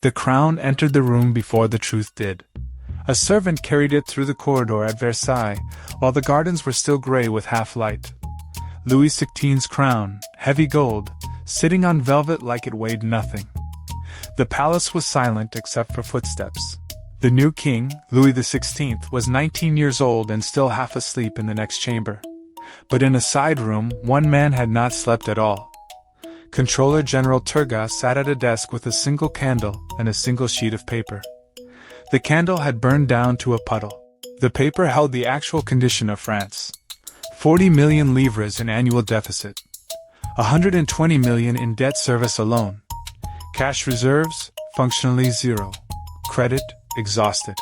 The crown entered the room before the truth did. A servant carried it through the corridor at Versailles, while the gardens were still grey with half-light. Louis XVI's crown, heavy gold, sitting on velvet like it weighed nothing. The palace was silent except for footsteps. The new king, Louis XVI, was 19 years old and still half asleep in the next chamber. But in a side room, one man had not slept at all. Controller General Turgot sat at a desk with a single candle and a single sheet of paper. The candle had burned down to a puddle. The paper held the actual condition of France. 40 million livres in annual deficit. 120 million in debt service alone. Cash reserves, functionally zero. Credit, exhausted.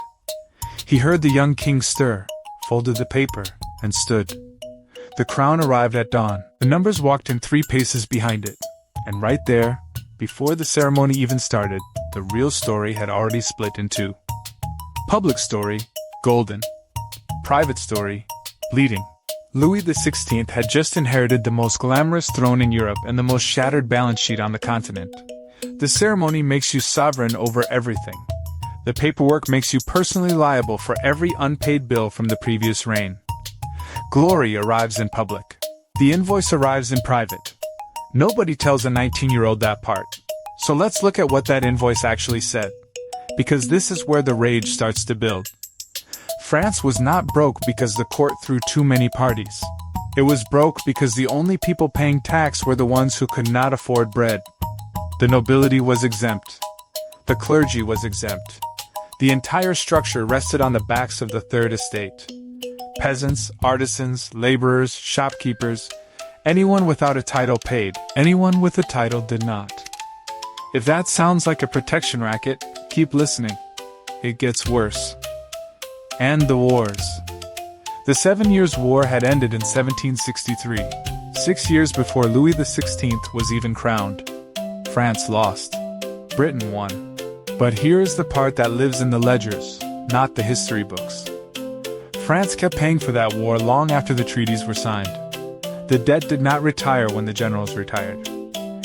He heard the young king stir, folded the paper, and stood. The crown arrived at dawn. The numbers walked in 3 paces behind it. And right there, before the ceremony even started, the real story had already split in 2. Public story, golden. Private story, bleeding. Louis XVI had just inherited the most glamorous throne in Europe and the most shattered balance sheet on the continent. The ceremony makes you sovereign over everything. The paperwork makes you personally liable for every unpaid bill from the previous reign. Glory arrives in public. The invoice arrives in private. Nobody tells a 19-year-old that part. So let's look at what that invoice actually said. Because this is where the rage starts to build. France was not broke because the court threw too many parties. It was broke because the only people paying tax were the ones who could not afford bread. The nobility was exempt. The clergy was exempt. The entire structure rested on the backs of the Third Estate. Peasants, artisans, laborers, shopkeepers, anyone without a title paid, anyone with a title did not. If that sounds like a protection racket, keep listening. It gets worse. And the wars. The 7 Years' War had ended in 1763, 6 years before Louis XVI was even crowned. France lost. Britain won. But here is the part that lives in the ledgers, not the history books. France kept paying for that war long after the treaties were signed. The debt did not retire when the generals retired.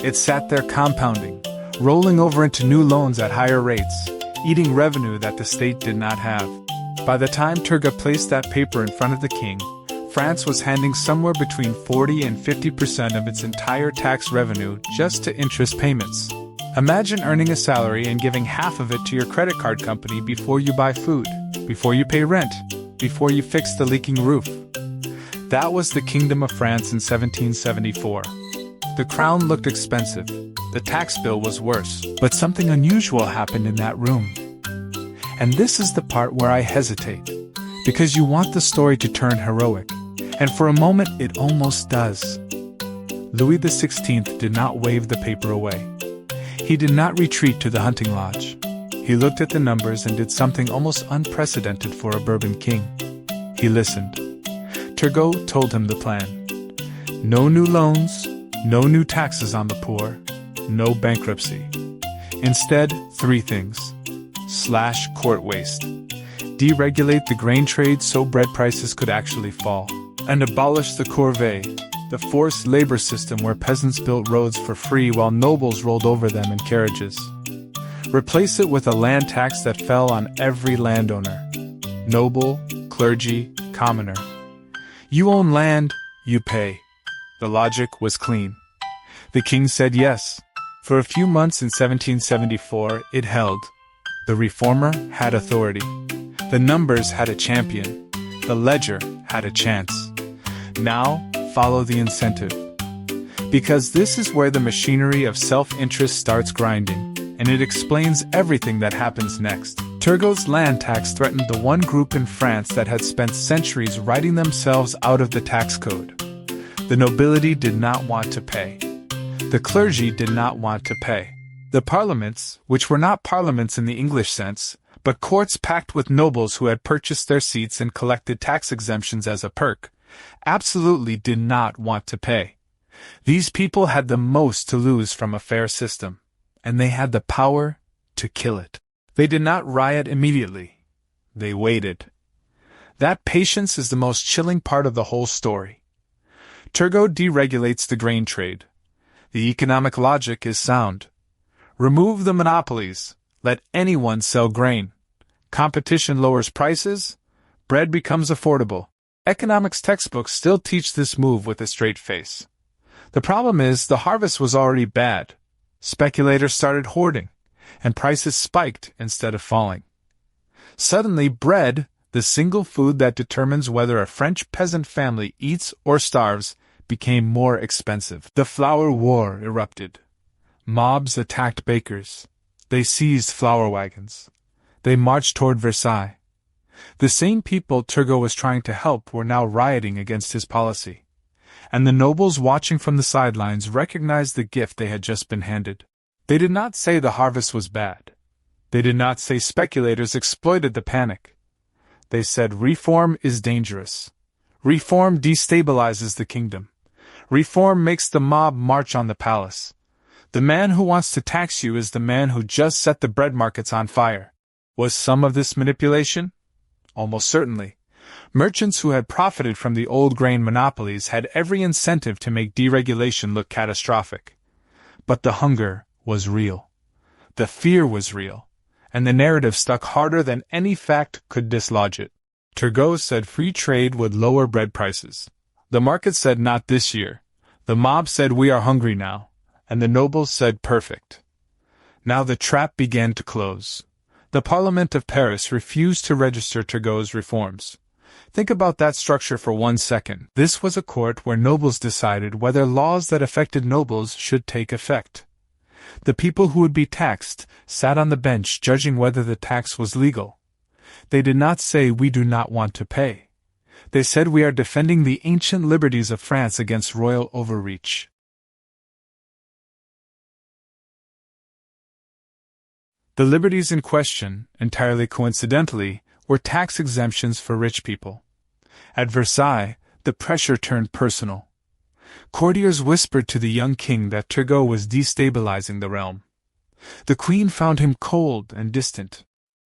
It sat there compounding, rolling over into new loans at higher rates, eating revenue that the state did not have. By the time Turgot placed that paper in front of the king, France was handing somewhere between 40 and 50% of its entire tax revenue just to interest payments. Imagine earning a salary and giving half of it to your credit card company before you buy food, before you pay rent, before you fix the leaking roof. That was the Kingdom of France in 1774. The crown looked expensive. The tax bill was worse. But something unusual happened in that room. And this is the part where I hesitate. Because you want the story to turn heroic. And for a moment it almost does. Louis XVI did not wave the paper away. He did not retreat to the hunting lodge. He looked at the numbers and did something almost unprecedented for a Bourbon king. He listened. Turgot told him the plan. No new loans, no new taxes on the poor, no bankruptcy. Instead, 3 things. Slash court waste. Deregulate the grain trade so bread prices could actually fall. And abolish the corvée, the forced labor system where peasants built roads for free while nobles rolled over them in carriages. Replace it with a land tax that fell on every landowner. Noble, clergy, commoner. You own land, you pay. The logic was clean. The king said yes. For a few months in 1774, it held. The reformer had authority. The numbers had a champion. The ledger had a chance. Now, follow the incentive. Because this is where the machinery of self-interest starts grinding, and it explains everything that happens next. Turgot's land tax threatened the one group in France that had spent centuries writing themselves out of the tax code. The nobility did not want to pay. The clergy did not want to pay. The parliaments, which were not parliaments in the English sense, but courts packed with nobles who had purchased their seats and collected tax exemptions as a perk, absolutely did not want to pay. These people had the most to lose from a fair system, and they had the power to kill it. They did not riot immediately. They waited. That patience is the most chilling part of the whole story. Turgot deregulates the grain trade. The economic logic is sound. Remove the monopolies, Let anyone sell grain. Competition lowers prices. Bread becomes affordable. Economics textbooks still teach this move with a straight face. The problem is the harvest was already bad. Speculators started hoarding, and prices spiked instead of falling. Suddenly, bread, the single food that determines whether a French peasant family eats or starves, became more expensive. The flour war erupted. Mobs attacked bakers. They seized flour wagons. They marched toward Versailles. The same people Turgot was trying to help were now rioting against his policy. And the nobles watching from the sidelines recognized the gift they had just been handed. They did not say the harvest was bad. They did not say speculators exploited the panic. They said reform is dangerous. Reform destabilizes the kingdom. Reform makes the mob march on the palace. The man who wants to tax you is the man who just set the bread markets on fire. Was some of this manipulation? Almost certainly. Merchants who had profited from the old grain monopolies had every incentive to make deregulation look catastrophic. But the hunger was real. The fear was real. And the narrative stuck harder than any fact could dislodge it. Turgot said free trade would lower bread prices. The market said not this year. The mob said we are hungry now. And the nobles said perfect. Now the trap began to close. The Parlement of Paris refused to register Turgot's reforms. Think about that structure for 1 second. This was a court where nobles decided whether laws that affected nobles should take effect. The people who would be taxed sat on the bench judging whether the tax was legal. They did not say we do not want to pay. They said we are defending the ancient liberties of France against royal overreach. The liberties in question, entirely coincidentally, were tax exemptions for rich people. At Versailles, the pressure turned personal. Courtiers whispered to the young king that Turgot was destabilizing the realm. The queen found him cold and distant.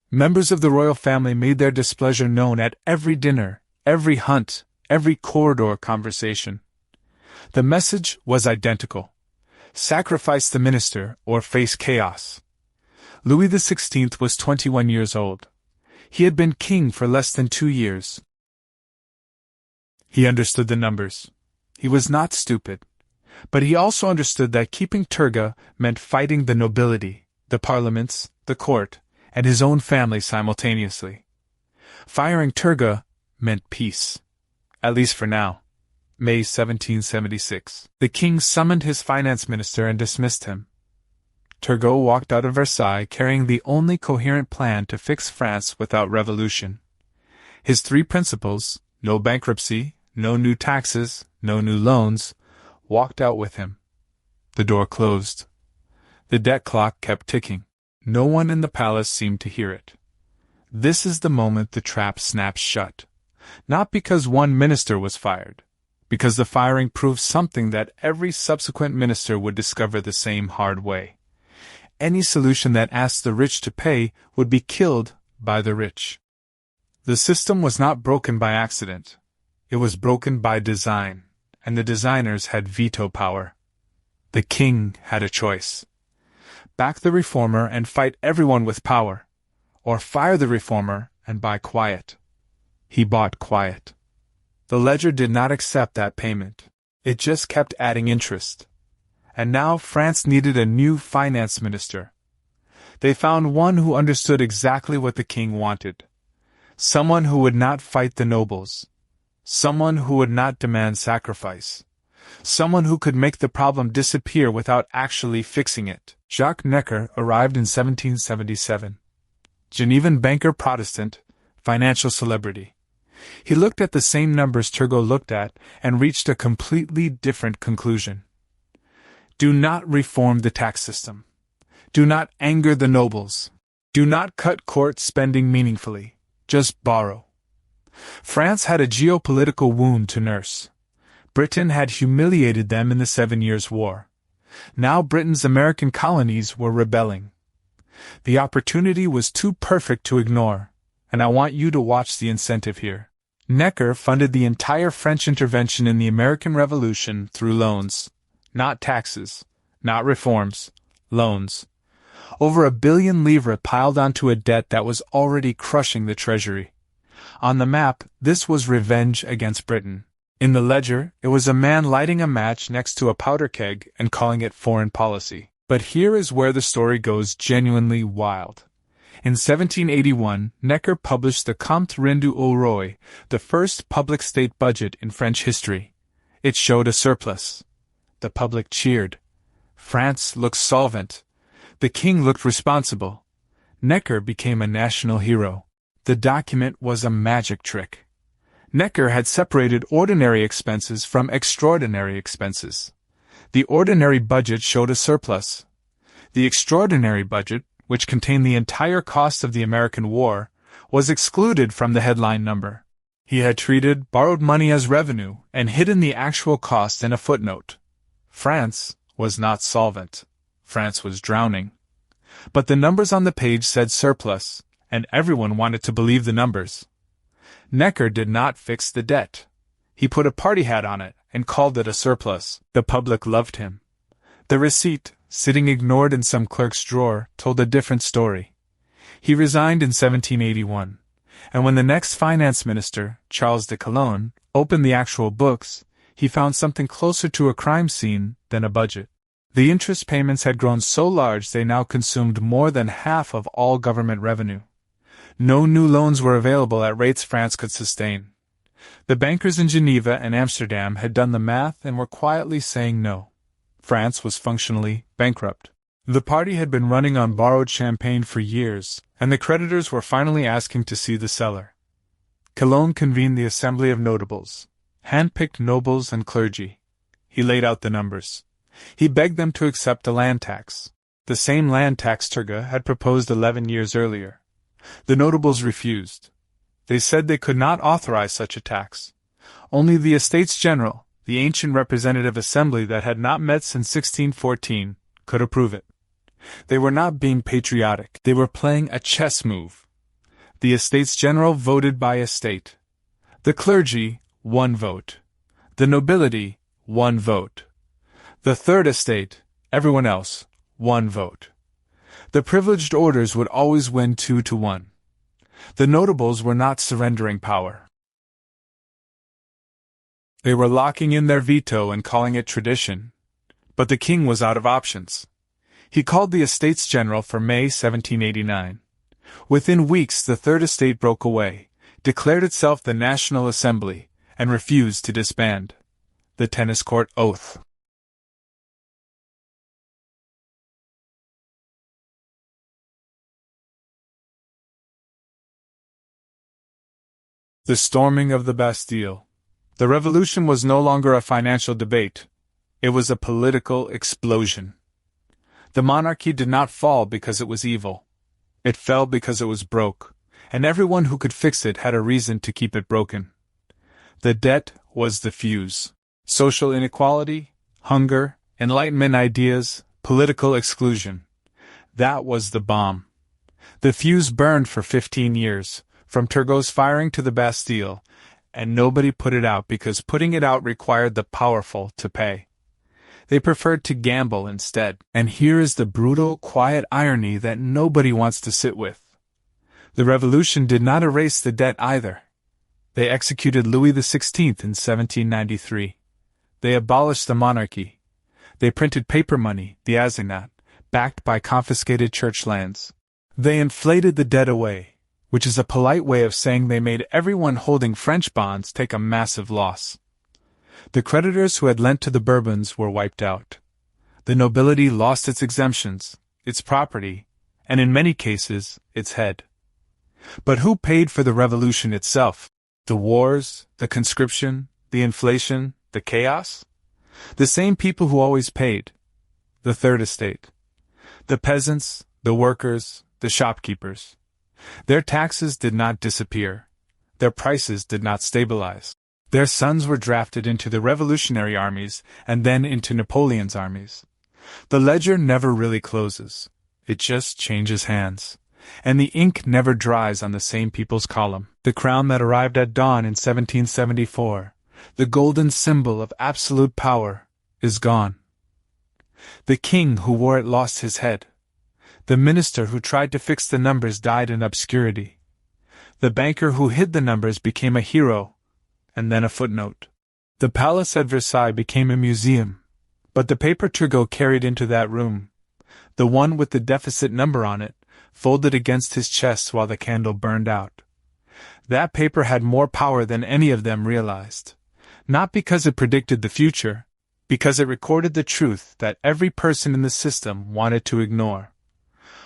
Members of the royal family made their displeasure known at every dinner, every hunt, every corridor conversation. The message was identical. Sacrifice the minister or face chaos. Louis XVI was 21 years old. He had been king for less than 2 years. He understood the numbers. He was not stupid. But he also understood that keeping Turgot meant fighting the nobility, the parliaments, the court, and his own family simultaneously. Firing Turgot meant peace. At least for now. May 1776. The king summoned his finance minister and dismissed him. Turgot walked out of Versailles carrying the only coherent plan to fix France without revolution. His 3 principles, no bankruptcy, no new taxes, no new loans, walked out with him. The door closed. The debt clock kept ticking. No one in the palace seemed to hear it. This is the moment the trap snaps shut. Not because one minister was fired, because the firing proved something that every subsequent minister would discover the same hard way. Any solution that asked the rich to pay would be killed by the rich. The system was not broken by accident. It was broken by design, and the designers had veto power. The king had a choice. Back the reformer and fight everyone with power, or fire the reformer and buy quiet. He bought quiet. The ledger did not accept that payment. It just kept adding interest. And now France needed a new finance minister. They found one who understood exactly what the king wanted. Someone who would not fight the nobles. Someone who would not demand sacrifice. Someone who could make the problem disappear without actually fixing it. Jacques Necker arrived in 1777. Genevan banker Protestant, financial celebrity. He looked at the same numbers Turgot looked at and reached a completely different conclusion. Do not reform the tax system. Do not anger the nobles. Do not cut court spending meaningfully. Just borrow. France had a geopolitical wound to nurse. Britain had humiliated them in the 7 Years' War. Now Britain's American colonies were rebelling. The opportunity was too perfect to ignore, and I want you to watch the incentive here. Necker funded the entire French intervention in the American Revolution through loans. Not taxes, not reforms, loans. Over 1 billion livres piled onto a debt that was already crushing the treasury. On the map, this was revenge against Britain. In the ledger, it was a man lighting a match next to a powder keg and calling it foreign policy. But here is where the story goes genuinely wild. In 1781, Necker published the Compte rendu au roi, the first public state budget in French history. It showed a surplus. The public cheered. France looked solvent. The king looked responsible. Necker became a national hero. The document was a magic trick. Necker had separated ordinary expenses from extraordinary expenses. The ordinary budget showed a surplus. The extraordinary budget, which contained the entire cost of the American war, was excluded from the headline number. He had treated borrowed money as revenue and hidden the actual cost in a footnote. France was not solvent. France was drowning. But the numbers on the page said surplus, and everyone wanted to believe the numbers. Necker did not fix the debt. He put a party hat on it and called it a surplus. The public loved him. The receipt, sitting ignored in some clerk's drawer, told a different story. He resigned in 1781, and when the next finance minister, Charles de Calonne, opened the actual books, he found something closer to a crime scene than a budget. The interest payments had grown so large they now consumed more than half of all government revenue. No new loans were available at rates France could sustain. The bankers in Geneva and Amsterdam had done the math and were quietly saying no. France was functionally bankrupt. The party had been running on borrowed champagne for years, and the creditors were finally asking to see the cellar. Calonne convened the Assembly of Notables, hand-picked nobles and clergy. He laid out the numbers. He begged them to accept a land tax, the same land tax Turgot had proposed 11 years earlier. The notables refused. They said they could not authorize such a tax. Only the Estates General, the ancient representative assembly that had not met since 1614, could approve it. They were not being patriotic. They were playing a chess move. The Estates General voted by estate. The clergy, 1 vote. The nobility, 1 vote. The third estate, everyone else, 1 vote. The privileged orders would always win 2-1. The notables were not surrendering power. They were locking in their veto and calling it tradition. But the king was out of options. He called the Estates General for May 1789. Within weeks the Third Estate broke away, declared itself the National Assembly, and refused to disband. The tennis court oath. The storming of the Bastille. The revolution was no longer a financial debate. It was a political explosion. The monarchy did not fall because it was evil. It fell because it was broke, and everyone who could fix it had a reason to keep it broken. The debt was the fuse. Social inequality, hunger, Enlightenment ideas, political exclusion. That was the bomb. The fuse burned for 15 years, from Turgot's firing to the Bastille, and nobody put it out because putting it out required the powerful to pay. They preferred to gamble instead, and here is the brutal, quiet irony that nobody wants to sit with. The revolution did not erase the debt either. They executed Louis XVI in 1793. They abolished the monarchy. They printed paper money, the assignat, backed by confiscated church lands. They inflated the debt away, which is a polite way of saying they made everyone holding French bonds take a massive loss. The creditors who had lent to the Bourbons were wiped out. The nobility lost its exemptions, its property, and in many cases, its head. But who paid for the revolution itself? The wars, the conscription, the inflation, the chaos? The same people who always paid. The Third Estate. The peasants, the workers, the shopkeepers. Their taxes did not disappear. Their prices did not stabilize. Their sons were drafted into the revolutionary armies and then into Napoleon's armies. The ledger never really closes. It just changes hands. And the ink never dries on the same people's column. The crown that arrived at dawn in 1774, the golden symbol of absolute power, is gone. The king who wore it lost his head. The minister who tried to fix the numbers died in obscurity. The banker who hid the numbers became a hero, and then a footnote. The palace at Versailles became a museum, but the paper Turgot carried into that room, the one with the deficit number on it, folded against his chest while the candle burned out. That paper had more power than any of them realized. Not because it predicted the future, because it recorded the truth that every person in the system wanted to ignore.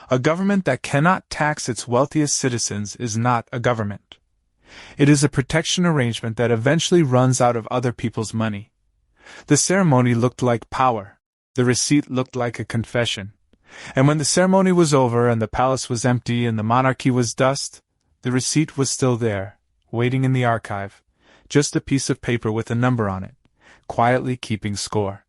A government that cannot tax its wealthiest citizens is not a government. It is a protection arrangement that eventually runs out of other people's money. The ceremony looked like power. The receipt looked like a confession. And when the ceremony was over and the palace was empty and the monarchy was dust, the receipt was still there, waiting in the archive, just a piece of paper with a number on it, quietly keeping score.